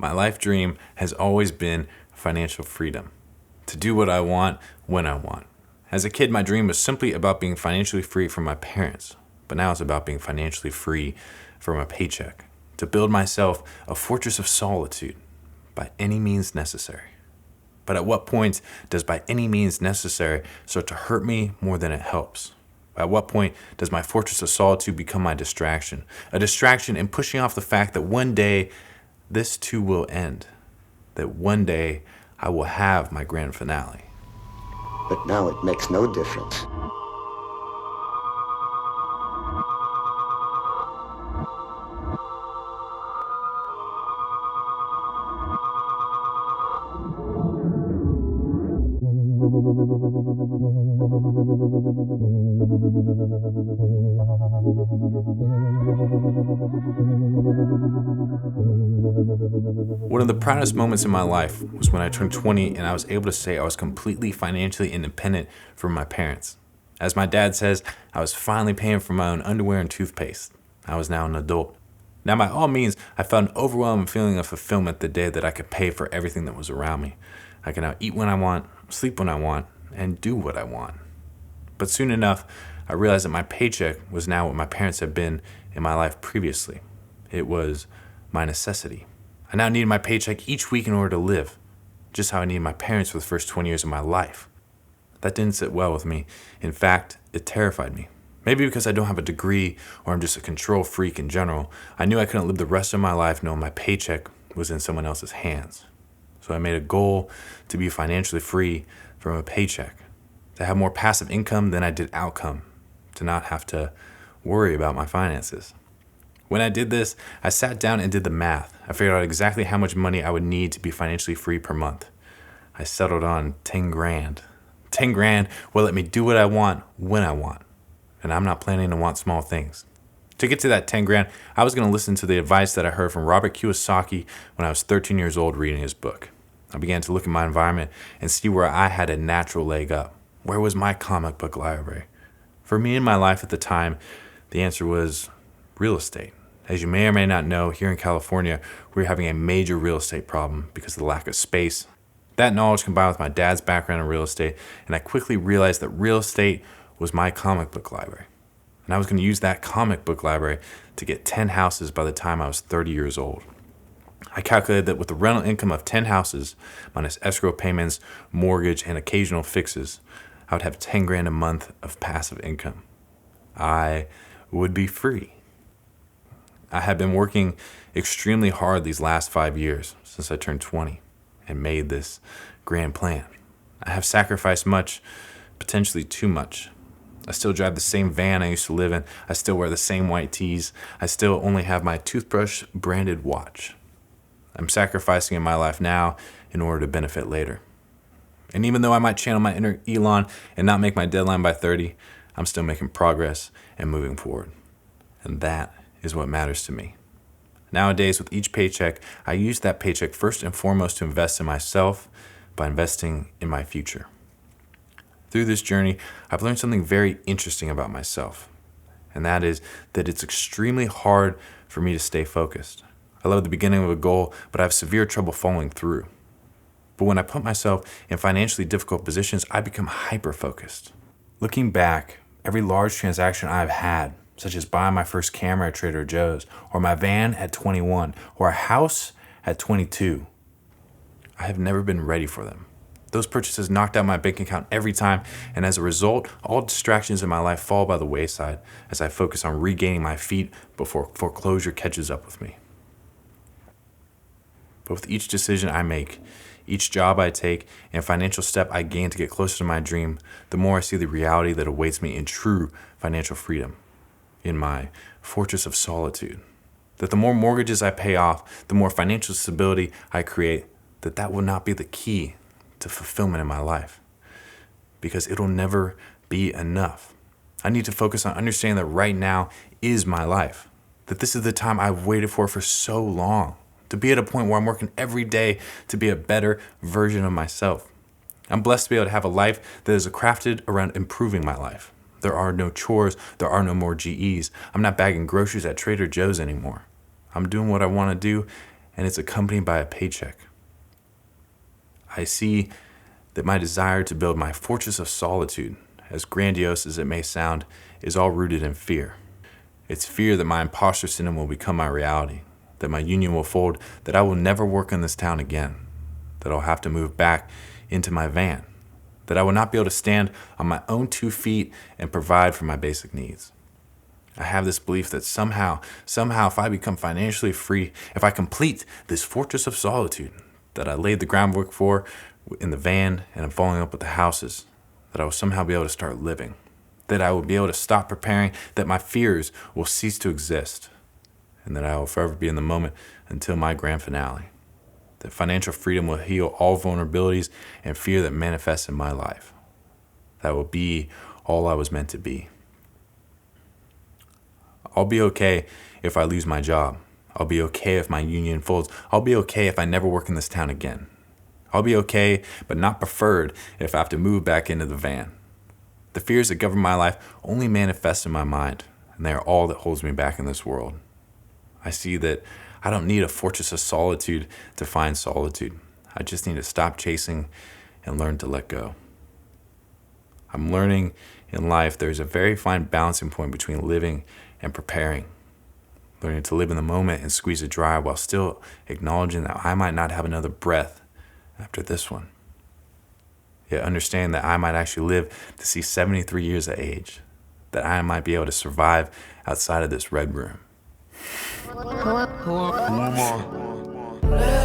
My life dream has always been financial freedom, to do what I want when I want. As a kid, my dream was simply about being financially free from my parents, but now it's about being financially free from a paycheck, to build myself a fortress of solitude by any means necessary. But at what point does by any means necessary start to hurt me more than it helps? At what point does my fortress of solitude become my distraction? A distraction in pushing off the fact that one day this too will end, that one day I will have my grand finale. But now it makes no difference. One of the proudest moments in my life was when I turned 20 and I was able to say I was completely financially independent from my parents. As my dad says, I was finally paying for my own underwear and toothpaste. I was now an adult. Now, by all means, I felt an overwhelming feeling of fulfillment the day that I could pay for everything that was around me. I can now eat when I want, sleep when I want, and do what I want. But soon enough, I realized that my paycheck was now what my parents had been in my life previously. It was my necessity. I now needed my paycheck each week in order to live, just how I needed my parents for the first 20 years of my life. That didn't sit well with me. In fact, it terrified me. Maybe because I don't have a degree or I'm just a control freak in general, I knew I couldn't live the rest of my life knowing my paycheck was in someone else's hands. So I made a goal to be financially free from a paycheck, to have more passive income than I did outcome, to not have to worry about my finances. When I did this, I sat down and did the math. I figured out exactly how much money I would need to be financially free per month. I settled on 10 grand. 10 grand will let me do what I want when I want. And I'm not planning to want small things. To get to that 10 grand, I was going to listen to the advice that I heard from Robert Kiyosaki when I was 13 years old reading his book. I began to look at my environment and see where I had a natural leg up. Where was my comic book library? For me in my life at the time, the answer was real estate. As you may or may not know, here in California, we're having a major real estate problem because of the lack of space. That knowledge combined with my dad's background in real estate, and I quickly realized that real estate was my comic book library. And I was going to use that comic book library to get 10 houses by the time I was 30 years old. I calculated that with the rental income of 10 houses, minus escrow payments, mortgage, and occasional fixes, I would have 10 grand a month of passive income. I would be free. I had been working extremely hard these last 5 years since I turned 20 and made this grand plan. I have sacrificed much, potentially too much. I still drive the same van I used to live in. I still wear the same white tees. I still only have my toothbrush branded watch. I'm sacrificing in my life now in order to benefit later. And even though I might channel my inner Elon and not make my deadline by 30, I'm still making progress and moving forward. And that is what matters to me. Nowadays, with each paycheck, I use that paycheck first and foremost to invest in myself by investing in my future. Through this journey, I've learned something very interesting about myself, and that is that it's extremely hard for me to stay focused. I love the beginning of a goal, but I have severe trouble following through. But when I put myself in financially difficult positions, I become hyper-focused. Looking back, every large transaction I've had, such as buying my first camera at Trader Joe's, or my van at 21, or a house at 22, I have never been ready for them. Those purchases knocked out my bank account every time, and as a result, all distractions in my life fall by the wayside as I focus on regaining my feet before foreclosure catches up with me. But with each decision I make, each job I take, and financial step I gain to get closer to my dream, the more I see the reality that awaits me in true financial freedom, in my fortress of solitude. That the more mortgages I pay off, the more financial stability I create, that will not be the key to fulfillment in my life, because it'll never be enough. I need to focus on understanding that right now is my life, that this is the time I've waited for so long, to be at a point where I'm working every day to be a better version of myself. I'm blessed to be able to have a life that is crafted around improving my life. There are no chores, there are no more GEs. I'm not bagging groceries at Trader Joe's anymore. I'm doing what I want to do, and it's accompanied by a paycheck. I see that my desire to build my fortress of solitude, as grandiose as it may sound, is all rooted in fear. It's fear that my imposter syndrome will become my reality, that my union will fold, that I will never work in this town again, that I'll have to move back into my van, that I will not be able to stand on my own 2 feet and provide for my basic needs. I have this belief that somehow, if I become financially free, if I complete this fortress of solitude that I laid the groundwork for in the van and I'm following up with the houses, that I will somehow be able to start living, that I will be able to stop preparing, that my fears will cease to exist, and that I will forever be in the moment until my grand finale. That financial freedom will heal all vulnerabilities and fear that manifests in my life. That will be all I was meant to be. I'll be okay if I lose my job. I'll be okay if my union folds. I'll be okay if I never work in this town again. I'll be okay, but not preferred, if I have to move back into the van. The fears that govern my life only manifest in my mind, and they are all that holds me back in this world. I see that I don't need a fortress of solitude to find solitude. I just need to stop chasing and learn to let go. I'm learning in life there's a very fine balancing point between living and preparing. Learning to live in the moment and squeeze it dry while still acknowledging that I might not have another breath after this one. Yet understand that I might actually live to see 73 years of age, that I might be able to survive outside of this red room. Let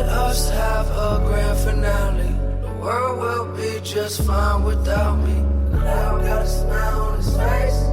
us have a grand finale. The world will be just fine without me. The cloud got a smile on his face.